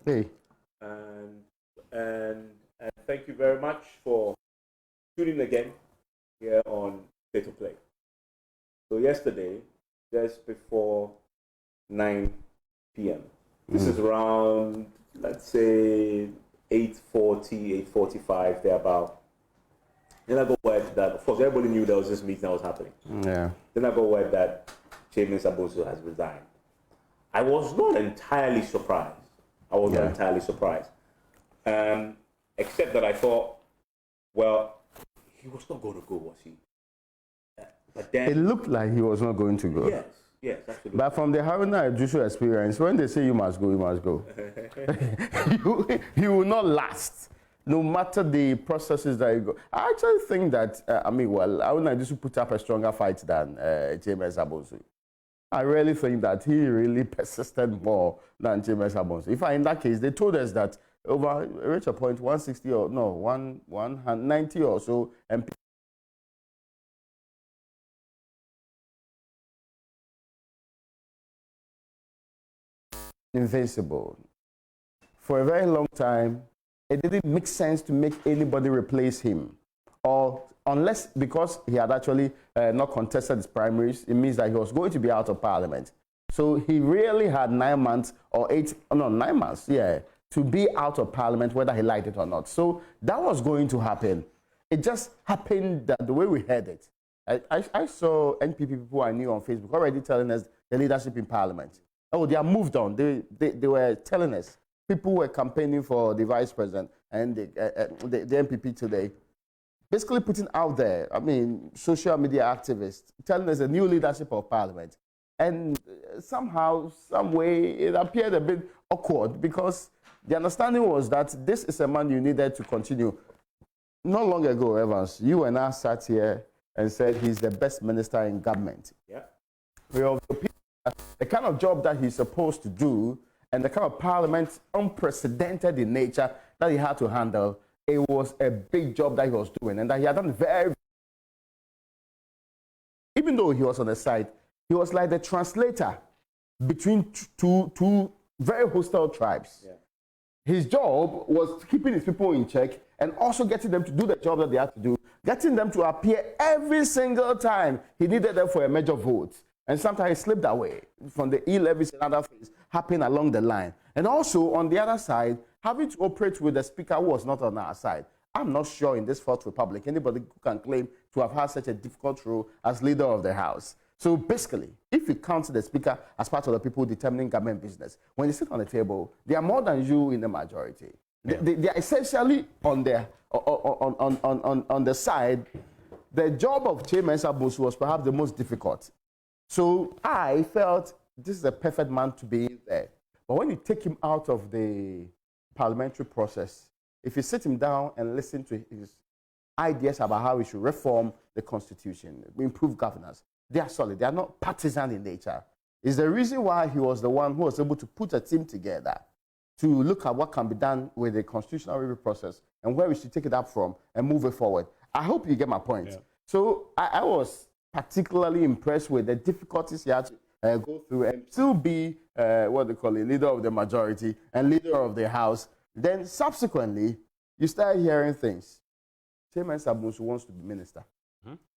Hey. And thank you very much for tuning again here on State of Play. So yesterday, just before 9 p.m., this is around, let's say, 8:40, 8:45, thereabout. Then I got word that, of course, everybody knew there was this meeting that was happening. Yeah. Then I got word that Kyei-Mensah-Bonsu has resigned. I was not entirely surprised. Except that I thought, well, he was not going to go, was he? But then it looked like he was not going to go. Yes, absolutely. But from the Haruna Ejusho experience, when they say you must go, you must go. you will not last, no matter the processes that you go. I actually think that, Haruna Ejusho put up a stronger fight than Kyei-Mensah-Bonsu. I really think that he really persisted more than Kyei-Mensah-Bonsu. In that case, they told us that over reach a point 160 or no 190 or so MP invincible. For a very long time, it didn't make sense to make anybody replace him, or unless because he had actually not contested his primaries, it means that he was going to be out of parliament. So he really had 9 months or 9 months, to be out of parliament, whether he liked it or not. So that was going to happen. It just happened that the way we heard it. I saw NPP people I knew on Facebook already telling us the leadership in parliament. Oh, they are moved on. They were telling us. People were campaigning for the vice president and the NPP today. Basically putting out there, social media activists, telling us a new leadership of parliament. And somehow, some way, it appeared a bit awkward because the understanding was that this is a man you needed to continue. Not long ago, Evans, you and I sat here and said he's the best minister in government. Yeah. The kind of job that he's supposed to do and the kind of parliament unprecedented in nature that he had to handle, it was a big job that he was doing and that he had done very. Even though he was on the side, he was like the translator between two very hostile tribes. Yeah. His job was keeping his people in check and also getting them to do the job that they had to do, getting them to appear every single time he needed them for a major vote. And sometimes he slipped away from the e-levies and other things happening along the line. And also, on the other side, having to operate with the speaker who was not on our side. I'm not sure in this Fourth Republic anybody who can claim to have had such a difficult role as leader of the House. So basically, if you count the speaker as part of the people determining government business, when they sit on the table, they are more than you in the majority. Yeah. They are essentially on the side. The job of Kyei-Mensah-Bonsu was perhaps the most difficult. So I felt this is a perfect man to be in there. But when you take him out of the parliamentary process, if you sit him down and listen to his ideas about how we should reform the constitution, improve governance, they are solid. They are not partisan in nature. It's the reason why he was the one who was able to put a team together to look at what can be done with the constitutional review process and where we should take it up from and move it forward. I hope you get my point. Yeah. So I was particularly impressed with the difficulties he had to go through and still be leader of the majority and leader of the House. Then subsequently, you start hearing things. Kyei-Mensah-Bonsu wants to be minister.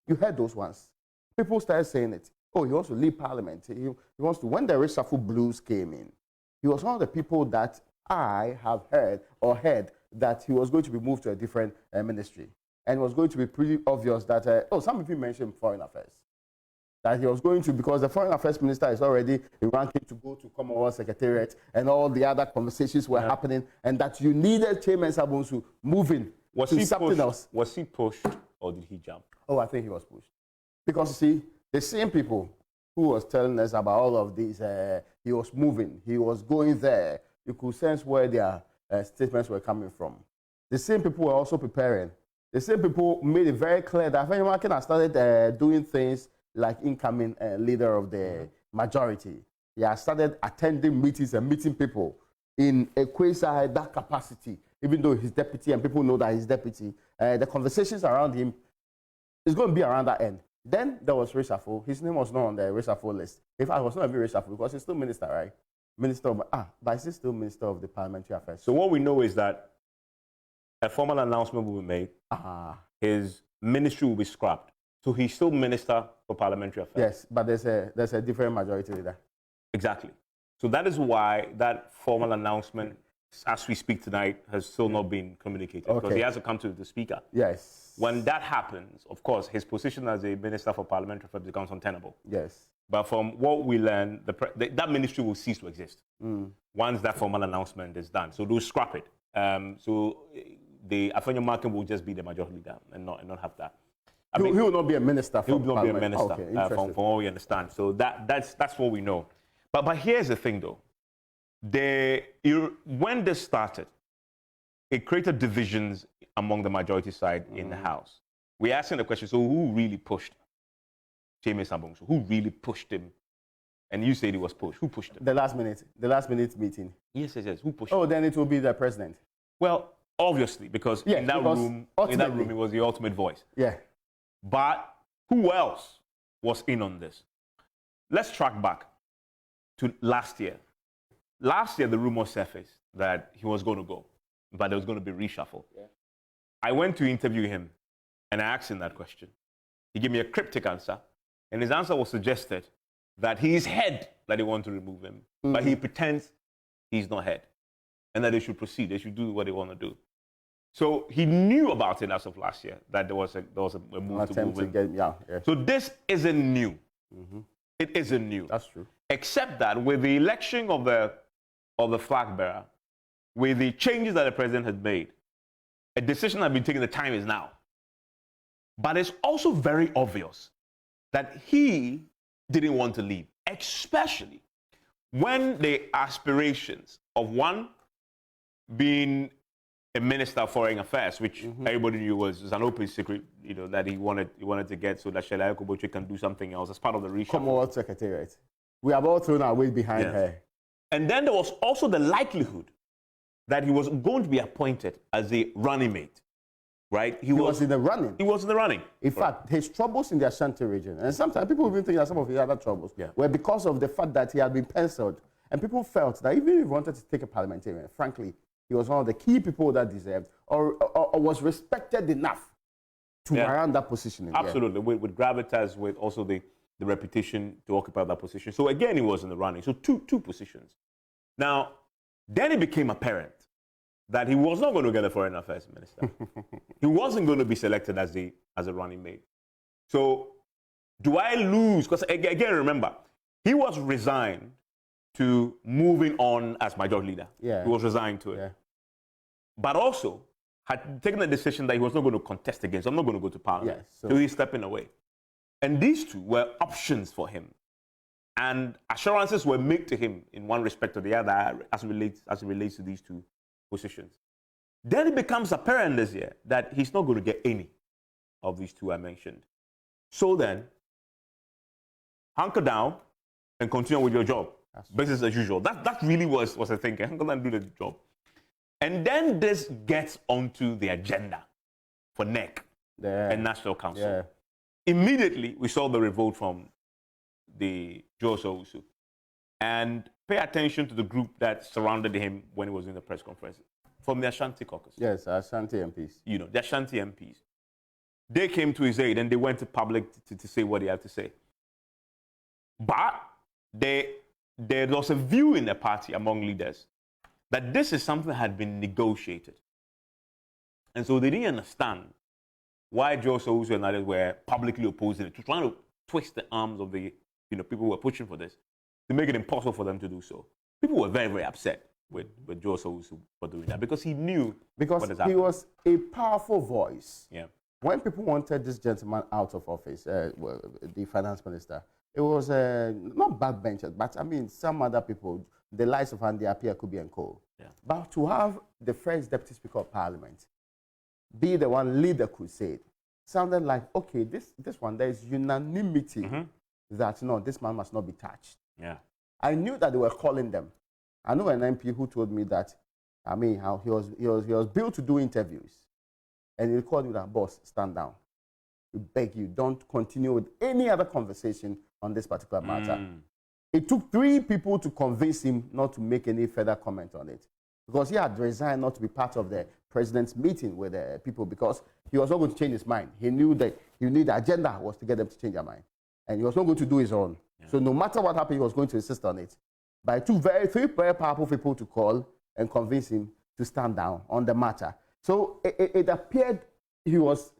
You heard those ones. People started saying it. Oh, he wants to leave parliament. He wants to. When the reshuffle blues came in, he was one of the people that I have heard that he was going to be moved to a different ministry. And it was going to be pretty obvious that, some people mentioned foreign affairs. That he was going to, because the foreign affairs minister is already ranking to go to Commonwealth Secretariat and all the other conversations were happening, and that you needed Kyei-Mensah-Bonsu moving to something else. Was he pushed or did he jump? Oh, I think he was pushed. Because you see, the same people who was telling us about all of these, he was moving, he was going there, you could sense where their statements were coming from. The same people were also preparing. The same people made it very clear that when Markin has started doing things like incoming leader of the majority, he has started attending meetings and meeting people in a quasi that capacity, even though he's deputy and people know that he's deputy. The conversations around him is going to be around that end. Then there was reshuffle. His name was not on the reshuffle list. In fact, it was not a reshuffle because he's still minister, right? but is he still Minister of the Parliamentary Affairs? So what we know is that a formal announcement will be made. His ministry will be scrapped. So he's still Minister for Parliamentary Affairs. Yes, but there's a different majority leader. Exactly. So that is why that formal announcement, as we speak tonight, has still not been communicated. Because he has to come to the Speaker. Yes. When that happens, of course, his position as a Minister for Parliamentary Affairs becomes untenable. Yes. But from what we learned, that ministry will cease to exist once that formal announcement is done. So they'll scrap it. So the Afenyo Markin will just be the majority leader and not have that. He will not be a minister. He will not be a minister, Okay, from what we understand. So that's what we know. But here's the thing, though. When this started, it created divisions among the majority side in the House. We're asking the question, so who really pushed Kyei-Mensah-Bonsu? Who really pushed him? And you said he was pushed. Who pushed him? The last minute meeting. Yes. Who pushed him? Oh, then it will be the president. Well, obviously, because in that room, it was the ultimate voice. Yeah. But who else was in on this? Let's track back to last year. Last year, the rumor surfaced that he was going to go, but there was going to be reshuffle. Yeah. I went to interview him, and I asked him that question. He gave me a cryptic answer, and his answer was suggested that he's head that they want to remove him, but he pretends he's not head, and that they should proceed. They should do what they want to do. So he knew about it as of last year, that there was a move to move him. Yeah. So this isn't new. It isn't new. That's true. Except that with the election of the flag bearer, with the changes that the president has made, a decision has been taken. The time is now. But it's also very obvious that he didn't want to leave, especially when the aspirations of one being a minister of foreign affairs, which everybody knew was an open secret, that he wanted to get, so that Shella Koboche can do something else as part of the reshuffle. Commonwealth Secretariat. We have all thrown our weight behind her. And then there was also the likelihood that he was going to be appointed as a running mate, right? He was in the running. He was in the running. In fact, his troubles in the Ashanti region, and sometimes people even think that some of his other troubles were because of the fact that he had been penciled. And people felt that even if he wanted to take a parliamentarian, frankly, he was one of the key people that deserved or was respected enough to warrant that position. Absolutely, with gravitas, with also the reputation to occupy that position. So again, he was in the running. So two positions. Now, then it became apparent that he was not going to get a foreign affairs minister. He wasn't going to be selected as a running mate. So do I lose? Because again, remember, he was resigned to moving on as majority leader. Yeah. He was resigned to it. Yeah. But also had taken the decision that he was not going to contest again. So I'm not going to go to parliament. Yes, so he's stepping away. And these two were options for him. And assurances were made to him in one respect or the other as it relates to these two positions. Then it becomes apparent this year that he's not going to get any of these two I mentioned. So then, hunker down and continue with your job. Business as usual. That really was the thinking. Hunker down and do the job. And then this gets onto the agenda for NEC and National Council. Yeah. Immediately, we saw the revolt from the Osei. And pay attention to the group that surrounded him when he was in the press conference. From the Ashanti caucus. Yes, Ashanti MPs. The Ashanti MPs. They came to his aid and they went to public to say what they had to say. But there was a view in the party among leaders that this is something that had been negotiated. And so they didn't understand why Osei and others were publicly opposing it, trying to twist the arms of the people who were pushing for this to make it impossible for them to do so. People were very, very upset with Osei for doing that because he knew because what is happening. He was a powerful voice. Yeah. When people wanted this gentleman out of office, the finance minister, it was not backbenchers, but I mean some other people, the likes of Andy Appiah, Kubi and Co. Yeah. But to have the first deputy speaker of parliament be the one lead the crusade sounded like, okay, this one, there is unanimity that no, this man must not be touched. Yeah. I knew that they were calling them. I know an MP who told me that, I mean, how he was built to do interviews. And he called me that, boss, stand down. We beg you, don't continue with any other conversation on this particular matter. It took 3 people to convince him not to make any further comment on it, because he had resigned not to be part of the president's meeting with the people, because he was not going to change his mind. He knew the agenda was to get them to change their mind, and he was not going to do his own. Yeah. So no matter what happened, he was going to insist on it. But it took 3 very powerful people to call and convince him to stand down on the matter. So it appeared he was,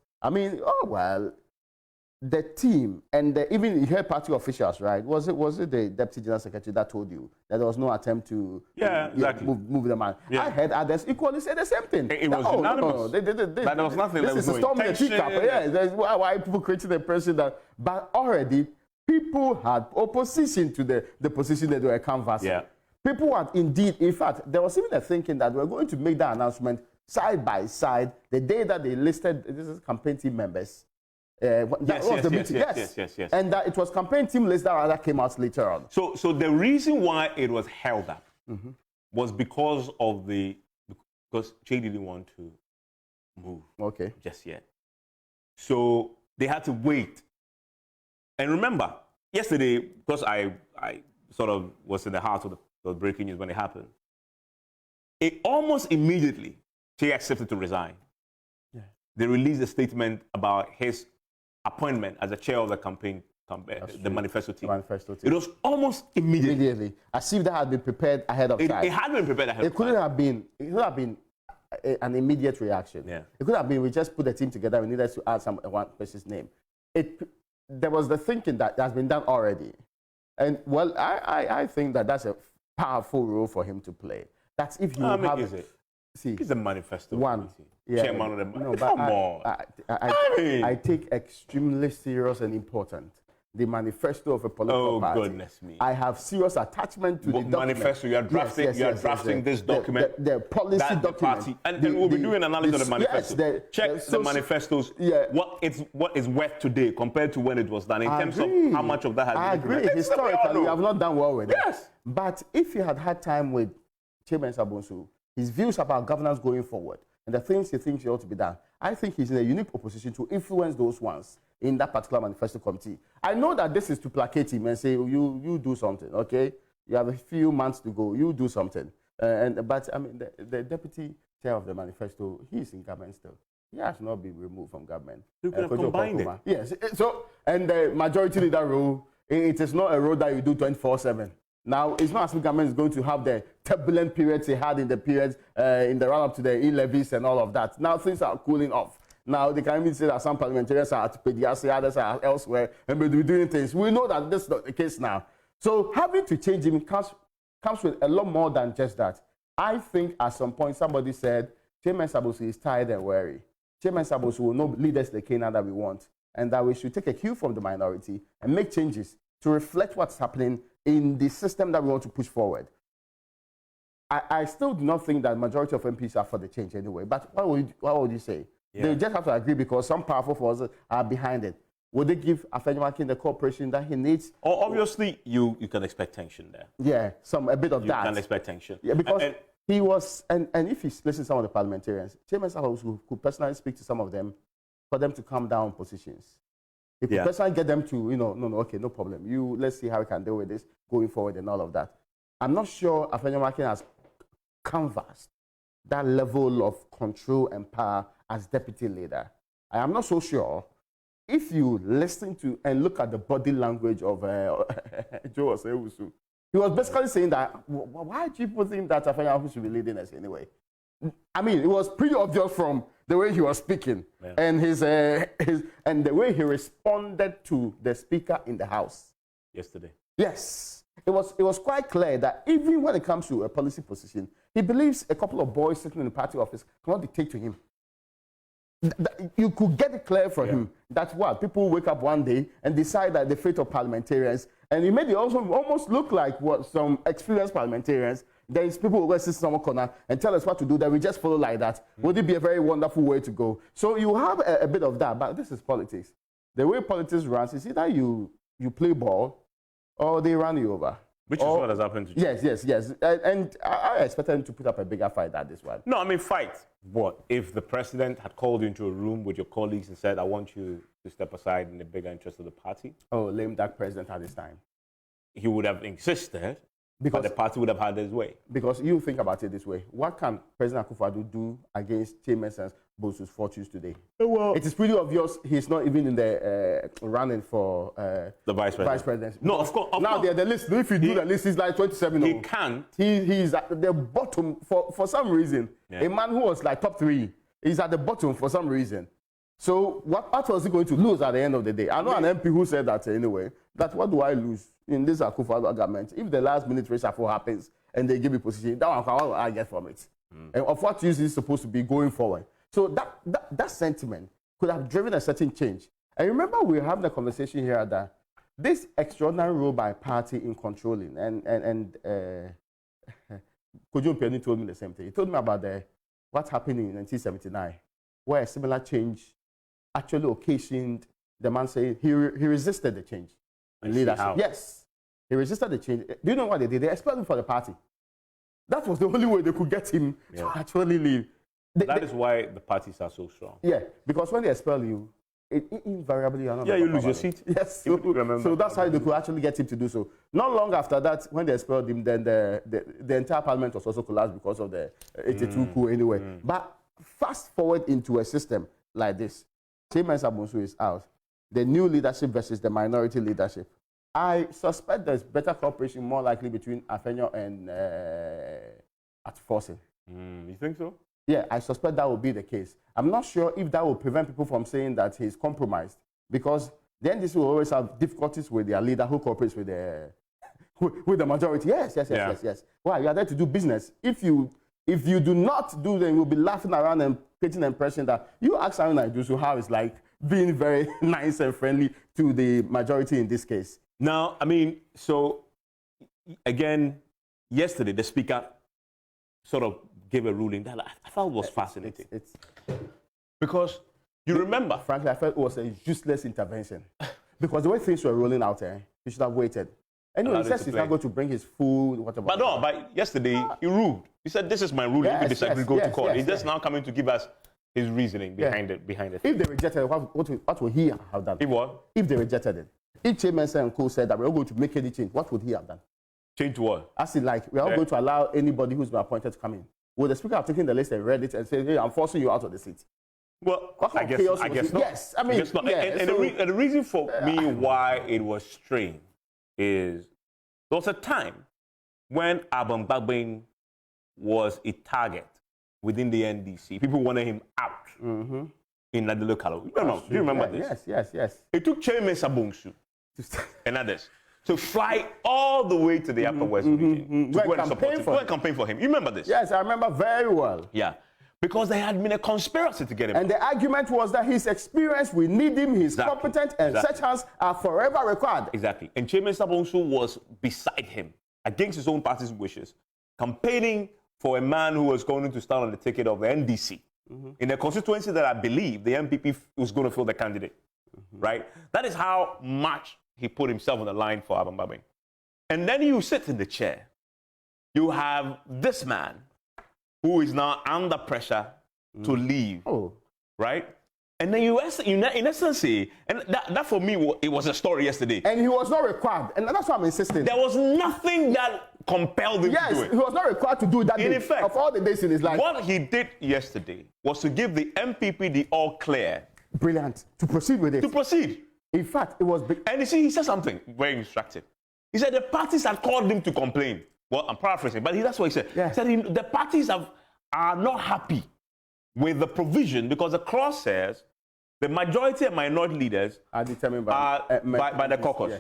the team and even you heard party officials, right? Was it the deputy general secretary that told you that there was no attempt to move the man? Yeah. I heard others equally say the same thing. It was unanimous. That there was nothing. This is a storm in the teacup. Yeah, why people creating the impression that, but already people had opposition to the position that they were canvassing. Yeah. People had indeed, in fact, there was even a thinking that we're going to make that announcement side by side the day that they listed this campaign team members. Yes. And that it was campaign team list that came out later on. So the reason why it was held up was because Kyei didn't want to move just yet. So they had to wait. And remember, yesterday, because I sort of was in the heart of the breaking news when it happened, it almost immediately, Kyei accepted to resign. Yeah. They released a statement about his appointment as the chair of the campaign, the manifesto team. It was almost immediately. As if that had been prepared ahead of time. It had been prepared ahead of time. It could have been an immediate reaction. Yeah. It could have been, we just put the team together, we needed to add one person's name. There was the thinking that has been done already. And well, I think that's a powerful role for him to play. That's if you have... Is it? See, he's the manifesto. Chairman of the... No, but come on. I take extremely serious and important the manifesto of a political party. Oh, goodness me. I have serious attachment to the document. Manifesto, you are drafting this document. The policy document. The party. And we'll be doing an analysis of the manifesto. Check the manifestos, what is worth today compared to when it was done, in terms of how much of that has been implemented. I agree. Historically, you have not done well with it. Yes. But if you had time with Kyei-Mensah-Bonsu, his views about governance going forward, and the things he thinks ought to be done, I think he's in a unique opposition to influence those ones in that particular manifesto committee. I know that this is to placate him and say, you do something, okay? You have a few months to go, you do something. But I mean, the deputy chair of the manifesto, he's in government still. He has not been removed from government. You could have combined it. Yes, so, and the majority leader role, it is not a role that you do 24/7. Now, it's not as if government is going to have the turbulent periods they had in the periods in the run-up to the e-levies and all of that. Now, things are cooling off. Now, they can even say that some parliamentarians are at Pediasi, others are elsewhere, and we'll be doing things. We know that this is not the case now. So, having to change him comes with a lot more than just that. I think at some point, somebody said, Kyei-Mensah-Bonsu is tired and weary. Kyei-Mensah-Bonsu will not lead us the Canaan that we want, and that we should take a cue from the minority and make changes to reflect what's happening in the system that we want to push forward. I still do not think that majority of MPs are for the change anyway, but what would you say? Yeah. They just have to agree because some powerful forces are behind it. Would they give Afenyomakin the cooperation that he needs? Oh, obviously, you can expect tension there. Yeah, a bit of that. You can expect tension. Yeah, because he was, and if you listen to some of the parliamentarians, Kyei-Mensah could personally speak to some of them for them to calm down positions. He could personally get them to, okay, no problem. Let's see how we can deal with this going forward and all of that. I'm not sure Afenyomakin has canvassed that level of control and power as deputy leader. I am not so sure. If you listen to and look at the body language of Joe Osei, he was basically saying that, why do people think that Afenyomakin should be leading us anyway? I mean, it was pretty obvious from the way he was speaking and and the way he responded to the speaker in the House yesterday. Yes, it was quite clear that even when it comes to a policy position, he believes a couple of boys sitting in the party office cannot dictate to him. You could get it clear from him that people wake up one day and decide that the fate of parliamentarians, and he made it also almost look like what some experienced parliamentarians. There is people who will sit in someone corner and tell us what to do, that we just follow like that. Would it be a very wonderful way to go? So you have a bit of that, but this is politics. The way politics runs is either you play ball or they run you over. Which is what has happened to you. Yes. And I expected him to put up a bigger fight than this one. No, I mean, fight. What? If the president had called you into a room with your colleagues and said, I want you to step aside in the bigger interest of the party? Oh, lame duck president at this time. he would have insisted, but Because the party would have had his way. Because you think about it this way: what can President Acquah do against Kyei-Mensah-Bonsu's fortunes today? Well, It is pretty obvious he's not even in the running for the vice presidency. No, of course. Now the list. If you do the list, he's like 27. He can't. He's at the bottom for some reason. Yeah. A man who was like top 3, he's at the bottom for some reason. So what was he going to lose at the end of the day? I know an MP who said that anyway. That what do I lose in this Acquah government? If the last minute reshuffle happens and they give me position, that one, what will I get from it? And of what use is supposed to be going forward? So that sentiment could have driven a certain change. I remember we were having a conversation here that this extraordinary role by party in controlling and Kojo Mpiani told me the same thing. He told me about what happened in 1979, where a similar change actually occasioned the man saying he resisted the change in leadership. Yes, he resisted the change. Do you know what they did? They expelled him from the party. That was the only way they could get him to actually leave. That is why the parties are so strong. Yeah, because when they expel you, invariably you're not. Yeah, you lose your seat. Yes, so that's how they could actually get him to do so. Not long after that, when they expelled him, then the entire parliament was also collapsed because of the 82 coup anyway. But fast forward into a system like this. Kyei-Mensah-Bonsu is out. The new leadership versus the minority leadership. I suspect there's better cooperation more likely between Afenyo and Atforcing. You think so? Yeah, I suspect that will be the case. I'm not sure if that will prevent people from saying that he's compromised, because the NDC will always have difficulties with their leader who cooperates with the majority. Yes. Why? You are there to do business. If you do not do, then you'll be laughing around and creating the impression that you ask Aaron Idusu how it's like being very nice and friendly to the majority in this case. Now, I mean, so again, yesterday the speaker sort of gave a ruling that I felt was fascinating. Because you remember, frankly, I felt it was a useless intervention because the way things were rolling out there, he should have waited. Anyway, he says he's not going to bring his food, whatever. But yesterday he ruled. He said, "This is my ruling. If you disagree, go to court." He's just now coming to give us his reasoning behind it. If they rejected it, what would he have done? If they rejected it, if Kyei-Mensah and co said that we're not going to make any change, what would he have done? Change what? As in, like, we're not going to allow anybody who's been appointed to come in. Would the speaker have taken the list and read it and said, "Hey, I'm forcing you out of the seat"? Well, I guess not. Yes, I mean, guess not. And the reason for me why it was strange is there was a time when Abang Bagbin was a target within the NDC. People wanted him out in the local. Do you remember this? Yes. It took Kyei-Mensah-Bonsu and others to fly all the way to the Upper West region to go and campaign for him. You remember this? Yes, I remember very well. Yeah. Because there had been a conspiracy to get him. And the argument was that his experience, we need him, he's competent, and such hands are forever required. Exactly. And Kyei-Mensah-Bonsu was beside him, against his own party's wishes, campaigning for a man who was going to stand on the ticket of the NDC. In a constituency that I believe the MPP was going to fill the candidate. Right? That is how much he put himself on the line for Abang Bagbin. And then you sit in the chair. You have this man who is now under pressure to leave, right? And then you in essence say, and that for me, it was a story yesterday. And he was not required, and that's why I'm insisting. There was nothing that compelled him to do it. Yes, he was not required to do that in effect, of all the days in his life. What he did yesterday was to give the MPP the all clear. Brilliant. To proceed with it. To proceed. In fact, it was big. And you see, he said something very instructive. He said the parties had called him to complain. Well, I'm paraphrasing, but that's what he said. Yeah. He said the parties are not happy with the provision because the clause says the majority and minority leaders are determined by the caucus.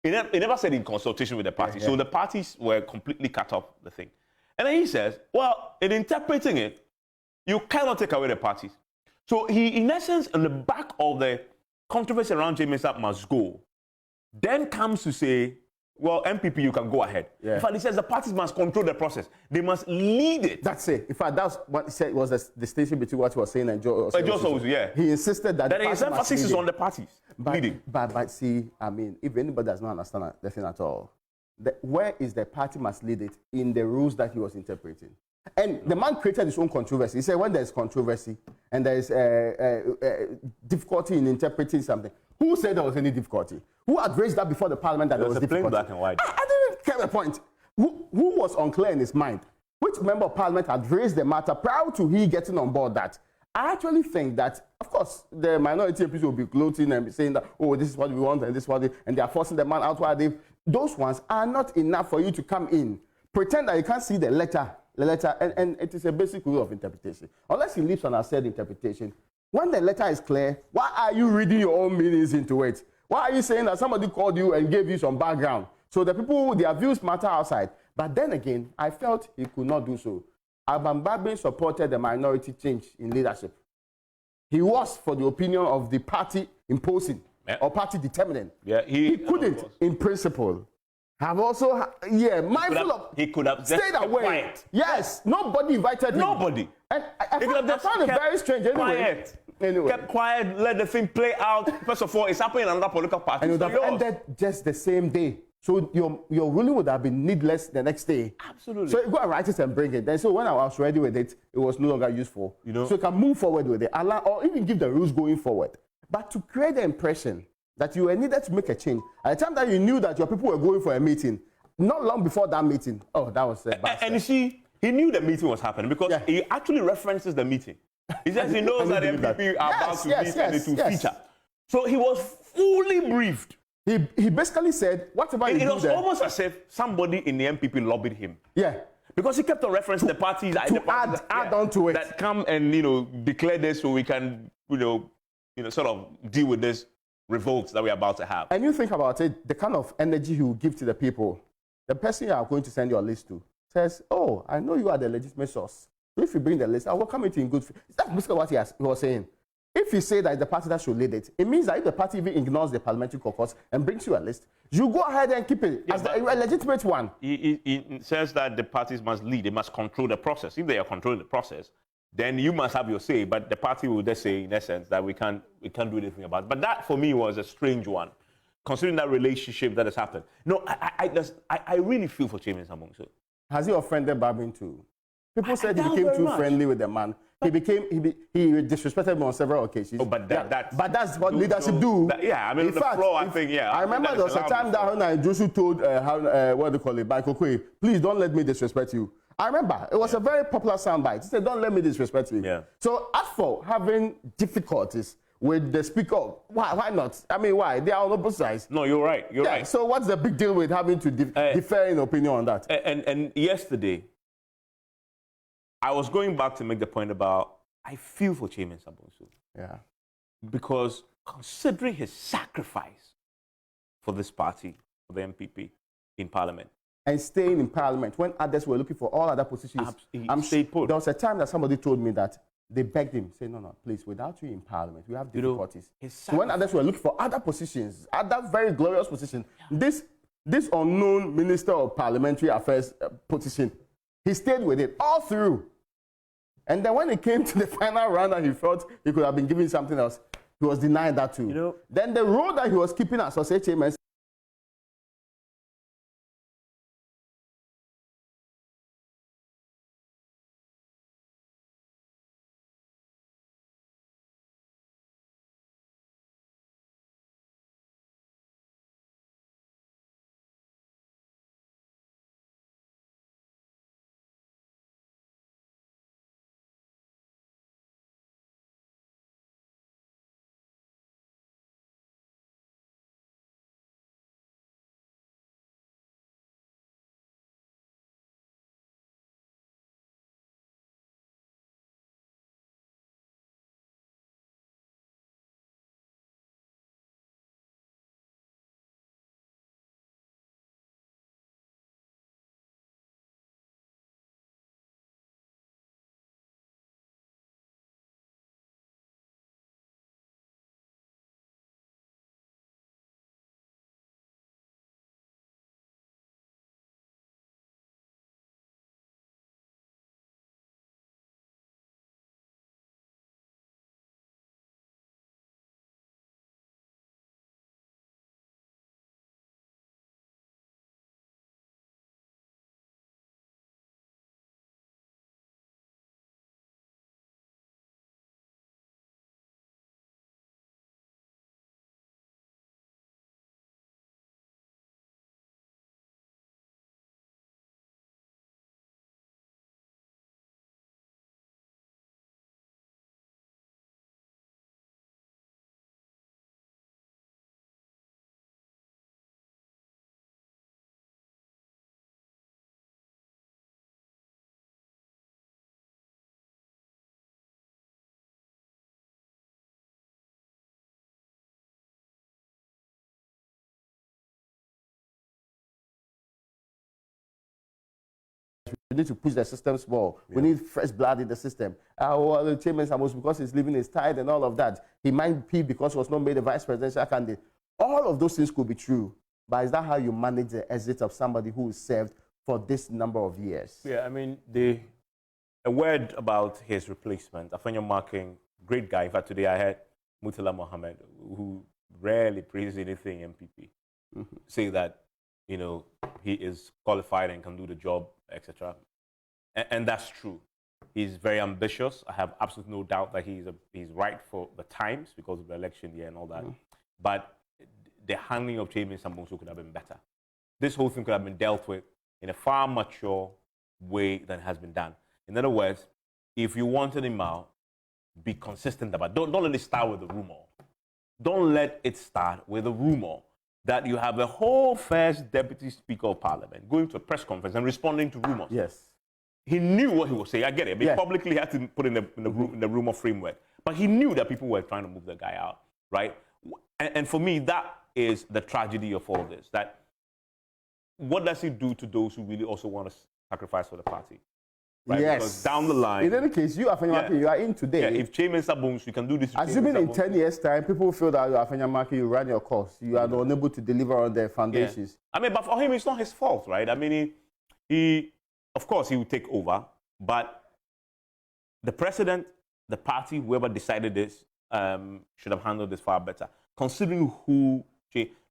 Yes. He never said in consultation with the parties. So the parties were completely cut off the thing. And then he says, well, in interpreting it, you cannot take away the parties. So he, in essence, on the back of the controversy around Kyei-Mensah must go, then comes to say, well, MPP, you can go ahead. Yeah. In fact, he says the parties must control the process. They must lead it. That's it. In fact, that's what he said was the distinction between what he was saying and Joe. Yeah. He insisted that his emphasis is on the parties leading. But see, I mean, if anybody does not understand the thing at all, where is the party must lead it in the rules that he was interpreting? And the man created his own controversy. He said when there's controversy and there's difficulty in interpreting something, who said there was any difficulty? Who had raised that before the parliament that there was a plain difficulty? black and white. I didn't get the point. Who was unclear in his mind? Which member of parliament had raised the matter prior to he getting on board that? I actually think that, of course, the minority MPs will be gloating and be saying that, oh, this is what we want and this is what and they are forcing the man out while those ones are not enough for you to come in. Pretend that you can't see the letter, and it is a basic rule of interpretation. Unless he leaves on a said interpretation, when the letter is clear, why are you reading your own meanings into it? Why are you saying that somebody called you and gave you some background? So the people, their views matter outside. But then again, I felt he could not do so. Abambabin supported the minority change in leadership. He was for the opinion of the party imposing or party determining. Yeah, he couldn't, in principle. Have also, mindful of. He could have stayed away. Quiet. Yes, nobody invited him. Nobody. And I found it very strange. Anyway. Kept quiet, let the thing play out. First of all, it's happening in another political party. And it would have ended just the same day. So your ruling would have been needless the next day. Absolutely. So you go and write it and bring it. Then so when I was ready with it, it was no longer useful. So you can move forward with it, or even give the rules going forward. But to create the impression that you were needed to make a change at the time that you knew that your people were going for a meeting, not long before that meeting. Oh, that was bad. And you see, he knew the meeting was happening because he actually references the meeting. He says he knows that MPP are about to meet and it will feature. So he was fully briefed. He basically said, whatever you do. It was almost as if somebody in the MPP lobbied him. Yeah. Because he kept on referencing the parties add on to it. That come and declare this so we can sort of deal with this revolt that we're about to have. And you think about it, the kind of energy he will give to the people. The person you are going to send your list to says, oh, I know you are the legitimate source. So if you bring the list, I will come into in good faith. That's basically what he was saying. If you say that it's the party that should lead it, it means that if the party even ignores the parliamentary caucus and brings you a list, you go ahead and keep it as a legitimate one. He says that the parties must lead, they must control the process. If they are controlling the process, then you must have your say, but the party will just say, in essence, that we can't do anything about it. But that, for me, was a strange one, considering that relationship that has happened. No, I really feel for Kyei Mensah-Bonsu. Has he offended Babin too? People said he became too friendly with the man. He disrespected him on several occasions. Oh, but that's what leadership do. I mean, floor, I think, I remember there was a time that Josu told, what do you call it, Acquah, please don't let me disrespect you. I remember. It was a very popular soundbite. He said, don't let me disrespect you. Yeah. So as for having difficulties with the speaker, why not? I mean, why? They are on both sides. No, you're right. You're right. So what's the big deal with having to differ in opinion on that? And yesterday, I was going back to make the point about I feel for Kyei Mensah-Bonsu. Yeah. Because considering his sacrifice for this party, for the MPP in Parliament. And staying in Parliament when others were looking for all other positions. There was a time that somebody told me that they begged him, say, no, please, without you in Parliament, we have difficulties. So when others were looking for other positions, other very glorious positions, this unknown Minister of Parliamentary Affairs position, he stayed with it all through. And then when it came to the final round and he felt he could have been given something else, he was denied that too. Then the role that he was keeping as Osei Kyei-Mensah We need to push the systems more. We need fresh blood in the system. Well, Kyei Mensah-Bonsu, because he's leaving his tithe and all of that, he might be because he was not made a vice presidential candidate. All of those things could be true. But is that how you manage the exit of somebody who is served for this number of years? Yeah, I mean, a word about his replacement, Afenya Marking, great guy. In fact, today I had Murtala Mohammed, who rarely praises anything MPP, say that, you know, he is qualified and can do the job, etc. And that's true. He's very ambitious. I have absolutely no doubt that he's right for the times because of the election year and all that. But the handling of Kyei Mensah-Bonsu could have been better. This whole thing could have been dealt with in a far mature way than has been done. In other words, if you wanted him out, be consistent about it. Don't let it start with a rumor. Don't let it start with a rumor that you have a whole first deputy speaker of parliament going to a press conference and responding to rumors. Yes. He knew what he was saying. I get it. He publicly had to put in the rumor framework. But he knew that people were trying to move the guy out, right? And for me, that is the tragedy of all this. That what does it do to those who really also want to sacrifice for the party? Right? Yes. Because down the line... In any case, you, Afenya Marking, you are in today. Yeah, if Kyei Mensah-Bonsu, you can do this... Assuming in 10 years' time, people feel that Afenya Marking, you ran your course. You are unable to deliver on their foundations. Yeah. I mean, but for him, it's not his fault, right? I mean, he of course, he will take over, but the president, the party, whoever decided this, should have handled this far better. Considering who...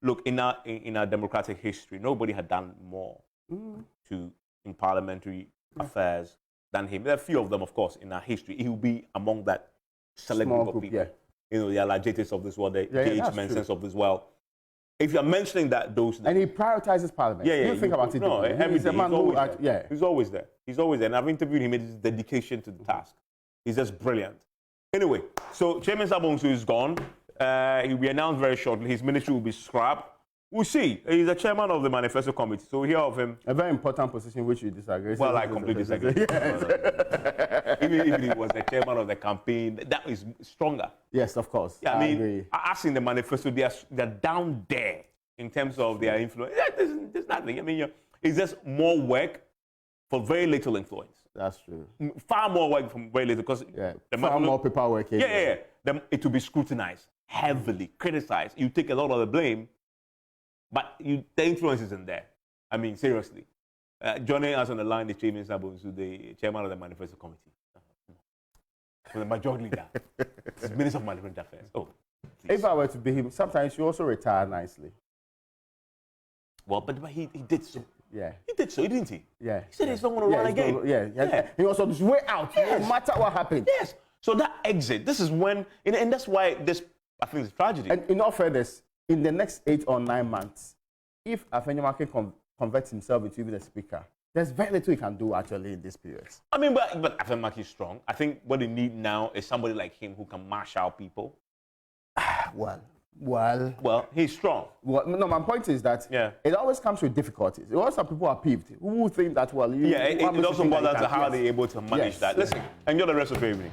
Look, in our democratic history, nobody had done more in parliamentary affairs than him. There are a few of them, of course, in our history. He will be among that select group of people. Yeah. You know, the Alajetes of this world, the Mensahs of this world. If you're mentioning that, those... And he prioritizes parliament. You think about it. No, he's a man who... He's always there. He's always there. And I've interviewed him, his dedication to the task. He's just brilliant. Anyway, so Kyei Mensah-Bonsu is gone. He'll be announced very shortly. His ministry will be scrapped. We'll see. He's the chairman of the manifesto committee, so we'll hear of him. A very important position which you disagree. Well, I completely disagree. Yes. Even if he was the chairman of the campaign, that is stronger. Yes, of course. Yeah, I agree. As in the manifesto, they're down there in terms of their influence. Yeah, there's nothing. I mean, it's just more work for very little influence. That's true. Far more work from very little because far more paperwork. It will be scrutinized heavily, criticized. You take a lot of the blame, but the influence isn't there. I mean, seriously. Joining us on the line is Kyei Mensah-Bonsu, the chairman of the manifesto committee. The majority leader. He's Minister of Management Affairs. Oh, please. If I were to be him, sometimes you also retire nicely. Well, but he did so. Yeah. He did so, didn't he? Yeah. He said he's not going to run again. He was on his way out, no matter what happened. Yes. So that exit, this is when, and that's why this, I think, is tragedy. And in all fairness, in the next 8 or 9 months, if Afenya Marking converts himself into even a speaker, there's very little he can do actually in this period. I mean, but Afenya Marking is strong. I think what they need now is somebody like him who can marshal people. Well, he's strong. Well, no, my point is that it always comes with difficulties. Some people are peeved who think that, it also boils down to how they're able to manage that. Listen, enjoy the rest of your evening.